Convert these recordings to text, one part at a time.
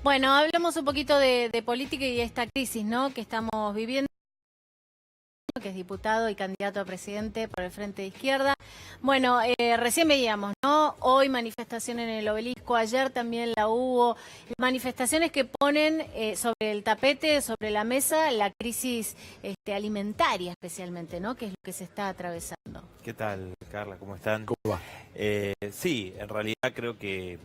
Bueno, hablamos un poquito de política y esta crisis, ¿no?, que estamos viviendo, que es diputado y candidato a presidente por el Frente de Izquierda. Bueno, recién veíamos, ¿no?, hoy manifestación en el Obelisco, ayer también la hubo, manifestaciones que ponen sobre el tapete, sobre la mesa, la crisis alimentaria especialmente, ¿no?, que es lo que se está atravesando. ¿Qué tal, Carla? ¿Cómo están? ¿Cómo va? Sí, en realidad creo que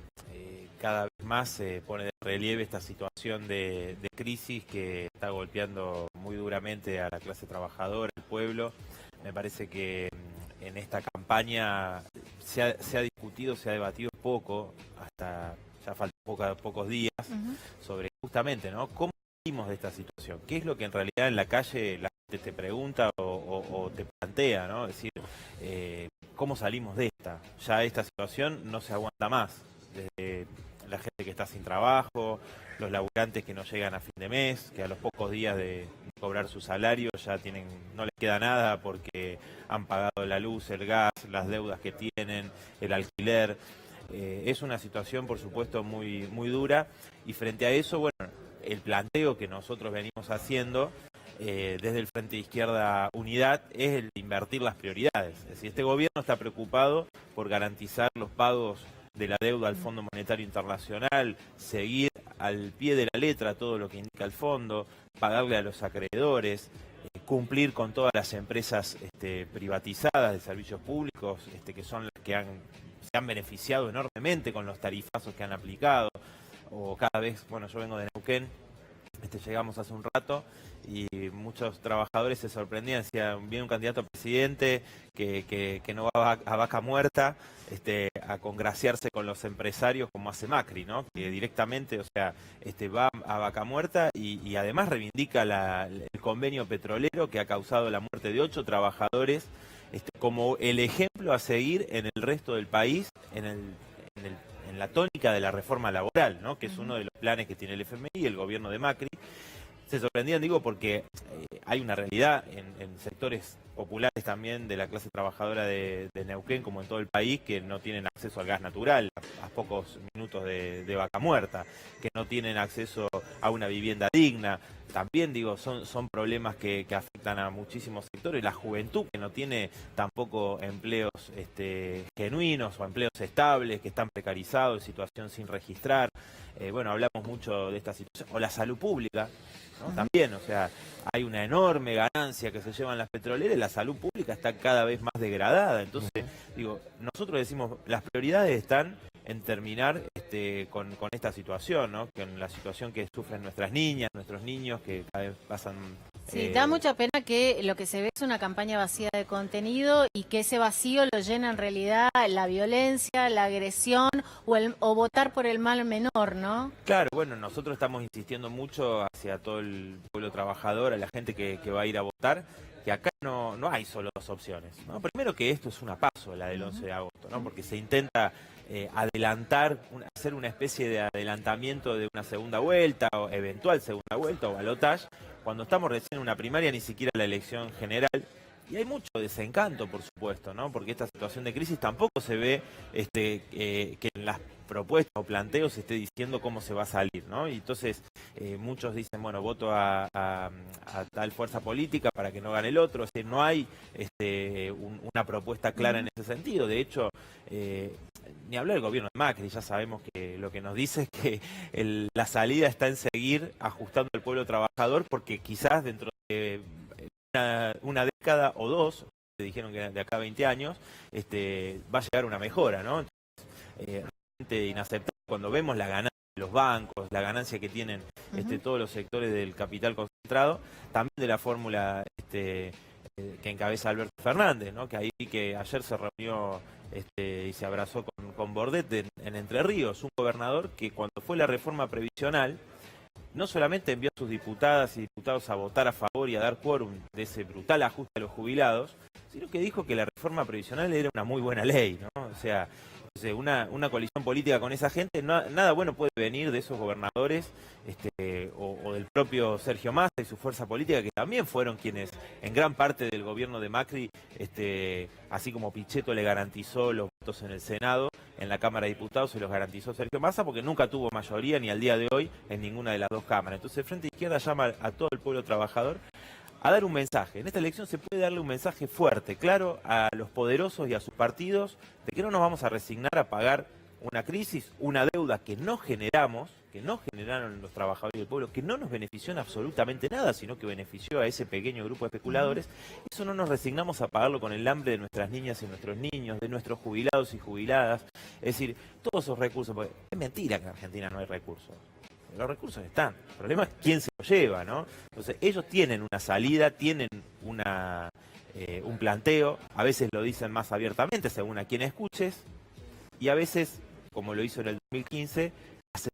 cada vez más se pone de relieve esta situación de crisis que está golpeando muy duramente a la clase trabajadora, al pueblo. Me parece que en esta campaña se ha discutido, se ha debatido poco, hasta ya faltan pocos días, sobre justamente, ¿no?, cómo salimos de esta situación. ¿Qué es lo que en realidad en la calle la gente te pregunta o te plantea, ¿no? Es decir, ¿cómo salimos de esta? Ya esta situación no se aguanta más. Desde la gente que está sin trabajo, los laburantes que no llegan a fin de mes, que a los pocos días de cobrar su salario ya no les queda nada porque han pagado la luz, el gas, las deudas que tienen, el alquiler. Es una situación, por supuesto, muy, muy dura, y frente a eso, bueno, el planteo que nosotros venimos haciendo desde el Frente de Izquierda Unidad es el de invertir las prioridades. Es decir, este gobierno está preocupado por garantizar los pagos de la deuda al Fondo Monetario Internacional, seguir al pie de la letra todo lo que indica el fondo, pagarle a los acreedores, cumplir con todas las empresas privatizadas de servicios públicos, que son las que se han beneficiado enormemente con los tarifazos que han aplicado, o cada vez, bueno, yo vengo de Neuquén, llegamos hace un rato y muchos trabajadores se sorprendían, decían, viene un candidato a presidente que no va a vaca muerta a congraciarse con los empresarios como hace Macri, ¿no?, que directamente, o sea, va a vaca muerta y además reivindica el convenio petrolero que ha causado la muerte de 8 trabajadores como el ejemplo a seguir en el resto del país, en la tónica de la reforma laboral, ¿no?, que es uno de los planes que tiene el FMI y el gobierno de Macri. Se sorprendían, digo, porque hay una realidad en sectores populares también de la clase trabajadora de Neuquén, como en todo el país, que no tienen acceso al gas natural a pocos minutos de vaca muerta, que no tienen acceso a una vivienda digna. También, digo, son problemas que afectan a muchísimos sectores. La juventud, que no tiene tampoco empleos genuinos o empleos estables, que están precarizados, en situación sin registrar. Bueno, hablamos mucho de esta situación. O la salud pública, ¿no? También, o sea, hay una enorme ganancia que se llevan las petroleras y la salud pública está cada vez más degradada. Entonces, digo, nosotros decimos, las prioridades están en terminar con esta situación, ¿no?, con la situación que sufren nuestras niñas, nuestros niños, que cada vez pasan... Sí, da mucha pena que lo que se ve es una campaña vacía de contenido y que ese vacío lo llena en realidad la violencia, la agresión o votar por el mal menor, ¿no? Claro, bueno, nosotros estamos insistiendo mucho hacia todo el pueblo trabajador, a la gente que va a ir a votar, que acá no hay solo dos opciones, ¿no? Primero, que esto es una paso, la del 11 de agosto, ¿no?, porque se intenta adelantar, hacer una especie de adelantamiento de una segunda vuelta, o eventual segunda vuelta, o balotaje, cuando estamos recién en una primaria, ni siquiera la elección general. Y hay mucho desencanto, por supuesto, ¿no?, porque esta situación de crisis tampoco se ve que en las propuestas o planteos se esté diciendo cómo se va a salir, ¿no? Y entonces muchos dicen, bueno, voto a tal fuerza política para que no gane el otro. O sea, no hay una propuesta clara en ese sentido. De hecho, ni hablar del gobierno de Macri, ya sabemos que lo que nos dice es que la salida está en seguir ajustando al pueblo trabajador, porque quizás dentro de una década o dos, se dijeron que de acá a 20 años, va a llegar una mejora, ¿no? Realmente inaceptable cuando vemos la ganancia de los bancos, la ganancia que tienen todos los sectores del capital concentrado, también de la fórmula que encabeza Alberto Fernández, ¿no?, que ayer se reunió y se abrazó con Bordet en Entre Ríos, un gobernador que cuando fue la reforma previsional, no solamente envió a sus diputadas y diputados a votar a favor y a dar quórum de ese brutal ajuste a los jubilados, sino que dijo que la reforma previsional era una muy buena ley, ¿no? O sea, Una coalición política con esa gente, nada bueno puede venir de esos gobernadores o del propio Sergio Massa y su fuerza política, que también fueron quienes en gran parte del gobierno de Macri, así como Pichetto le garantizó los votos en el Senado, en la Cámara de Diputados se los garantizó Sergio Massa, porque nunca tuvo mayoría ni al día de hoy en ninguna de las dos cámaras. Entonces el Frente Izquierda llama a todo el pueblo trabajador a dar un mensaje. En esta elección se puede darle un mensaje fuerte, claro, a los poderosos y a sus partidos, de que no nos vamos a resignar a pagar una crisis, una deuda que no generamos, que no generaron los trabajadores del pueblo, que no nos benefició en absolutamente nada, sino que benefició a ese pequeño grupo de especuladores. Eso no nos resignamos a pagarlo con el hambre de nuestras niñas y nuestros niños, de nuestros jubilados y jubiladas. Es decir, todos esos recursos, porque es mentira que en Argentina no hay recursos. Los recursos están. El problema es quién se los lleva, ¿no? Entonces, ellos tienen una salida, tienen un planteo, a veces lo dicen más abiertamente, según a quien escuches, y a veces, como lo hizo en el 2015, hacen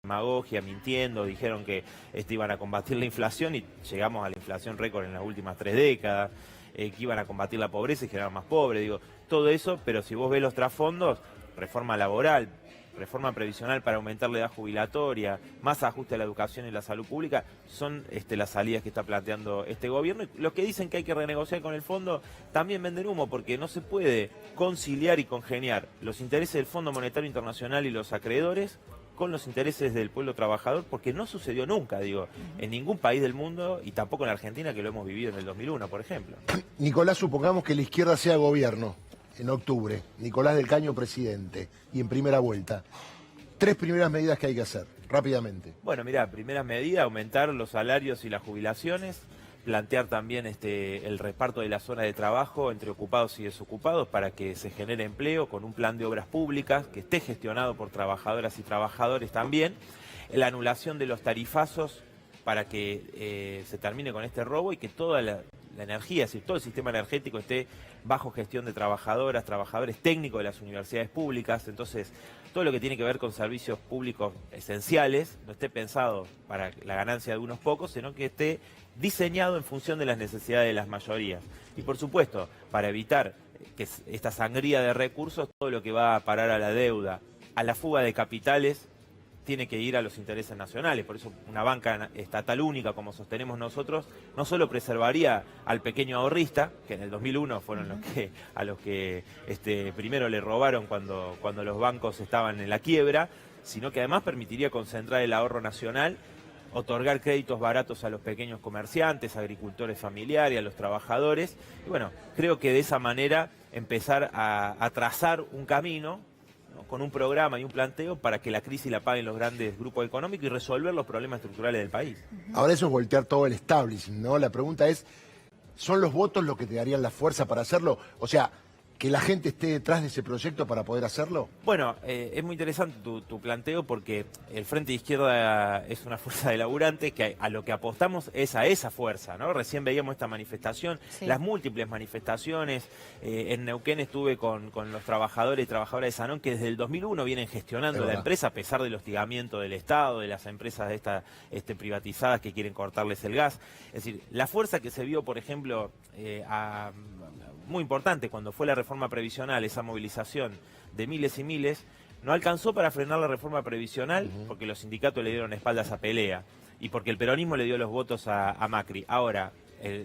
demagogia, mintiendo, dijeron que iban a combatir la inflación y llegamos a la inflación récord en las últimas 3 décadas, que iban a combatir la pobreza y generar más pobres, digo, todo eso, pero si vos ves los trasfondos, reforma laboral, reforma previsional para aumentar la edad jubilatoria, más ajuste a la educación y la salud pública, son las salidas que está planteando este gobierno. Y los que dicen que hay que renegociar con el fondo también venden humo, porque no se puede conciliar y congeniar los intereses del Fondo Monetario Internacional y los acreedores con los intereses del pueblo trabajador, porque no sucedió nunca, digo, en ningún país del mundo y tampoco en Argentina, que lo hemos vivido en el 2001, por ejemplo. Nicolás, supongamos que la izquierda sea gobierno en octubre, Nicolás del Caño presidente, y en primera vuelta. 3 primeras medidas que hay que hacer, rápidamente. Bueno, mira, primera medida, aumentar los salarios y las jubilaciones, plantear también el reparto de las zonas de trabajo entre ocupados y desocupados para que se genere empleo con un plan de obras públicas que esté gestionado por trabajadoras y trabajadores también, la anulación de los tarifazos para que se termine con este robo y que toda la energía, es decir, todo el sistema energético esté bajo gestión de trabajadoras, trabajadores técnicos de las universidades públicas. Entonces, todo lo que tiene que ver con servicios públicos esenciales no esté pensado para la ganancia de unos pocos, sino que esté diseñado en función de las necesidades de las mayorías. Y por supuesto, para evitar que esta sangría de recursos, todo lo que va a parar a la deuda, a la fuga de capitales, tiene que ir a los intereses nacionales. Por eso una banca estatal única, como sostenemos nosotros, no solo preservaría al pequeño ahorrista, que en el 2001 fueron a los que primero le robaron cuando los bancos estaban en la quiebra, sino que además permitiría concentrar el ahorro nacional, otorgar créditos baratos a los pequeños comerciantes, agricultores familiares, a los trabajadores. Y bueno, creo que de esa manera empezar a trazar un camino, ¿no?, con un programa y un planteo para que la crisis la paguen los grandes grupos económicos y resolver los problemas estructurales del país. Ahora eso es voltear todo el establishment, ¿no? La pregunta es, ¿son los votos los que te darían la fuerza para hacerlo? O sea, ¿que la gente esté detrás de ese proyecto para poder hacerlo? Bueno, es muy interesante tu planteo, porque el Frente de Izquierda es una fuerza de laburantes que a lo que apostamos es a esa fuerza, ¿no? Recién veíamos esta manifestación, sí, las múltiples manifestaciones. En Neuquén estuve con los trabajadores y trabajadoras de Sanón, que desde el 2001 vienen gestionando la empresa a pesar del hostigamiento del Estado, de las empresas privatizadas que quieren cortarles el gas. Es decir, la fuerza que se vio, por ejemplo, muy importante cuando fue la reforma previsional, esa movilización de miles y miles, no alcanzó para frenar la reforma previsional porque los sindicatos le dieron espalda a esa pelea y porque el peronismo le dio los votos a Macri. Ahora,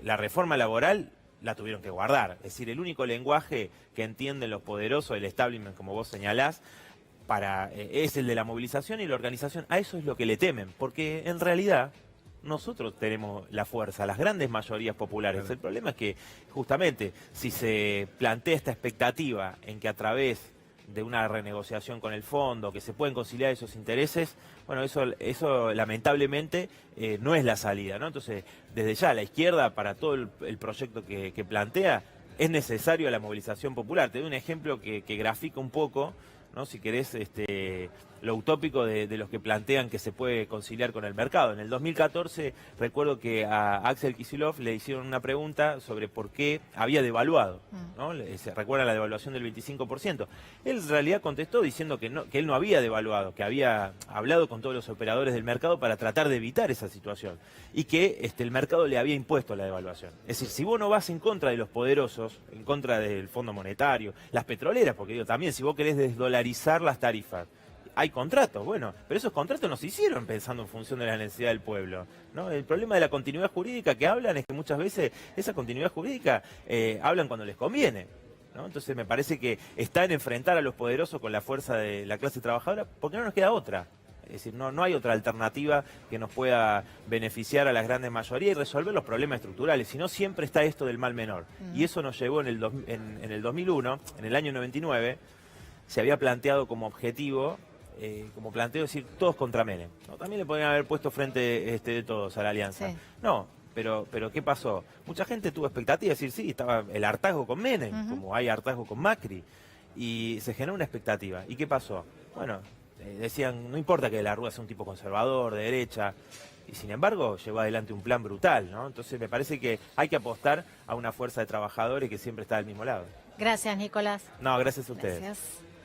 la reforma laboral la tuvieron que guardar. Es decir, el único lenguaje que entienden los poderosos, el establishment, como vos señalás, es el de la movilización y la organización. A eso es lo que le temen, porque en realidad nosotros tenemos la fuerza, las grandes mayorías populares. El problema es que, justamente, si se plantea esta expectativa en que a través de una renegociación con el fondo, que se pueden conciliar esos intereses, bueno, eso lamentablemente no es la salida, ¿no? Entonces, desde ya, la izquierda, para todo el proyecto que plantea, es necesario la movilización popular. Te doy un ejemplo que grafica un poco, ¿no?, si querés, lo utópico de los que plantean que se puede conciliar con el mercado. En el 2014 recuerdo que a Axel Kicillof le hicieron una pregunta sobre por qué había devaluado, ¿no? Se recuerda la devaluación del 25%. Él en realidad contestó diciendo que él no había devaluado, que había hablado con todos los operadores del mercado para tratar de evitar esa situación y que el mercado le había impuesto la devaluación. Es decir, si vos no vas en contra de los poderosos, en contra del Fondo Monetario, las petroleras, porque digo también, si vos querés desdolarizar regularizar las tarifas. Hay contratos, bueno, pero esos contratos no se hicieron pensando en función de la necesidad del pueblo, ¿no? El problema de la continuidad jurídica que hablan es que muchas veces esa continuidad jurídica hablan cuando les conviene, ¿no? Entonces me parece que está en enfrentar a los poderosos con la fuerza de la clase trabajadora, porque no nos queda otra. Es decir, no hay otra alternativa que nos pueda beneficiar a las grandes mayorías y resolver los problemas estructurales, sino siempre está esto del mal menor. Y eso nos llevó en el 2001, en el año 99, se había planteado como objetivo, como planteo decir todos contra Menem, ¿no? También le podrían haber puesto frente de todos a la alianza. Sí. No, pero ¿qué pasó? Mucha gente tuvo expectativa de decir, sí, estaba el hartazgo con Menem, como hay hartazgo con Macri, y se generó una expectativa. ¿Y qué pasó? Bueno, decían, no importa que de la Rúa sea un tipo conservador, de derecha, y sin embargo llevó adelante un plan brutal, ¿no? Entonces me parece que hay que apostar a una fuerza de trabajadores que siempre está del mismo lado. Gracias, Nicolás. No, gracias a ustedes. Gracias.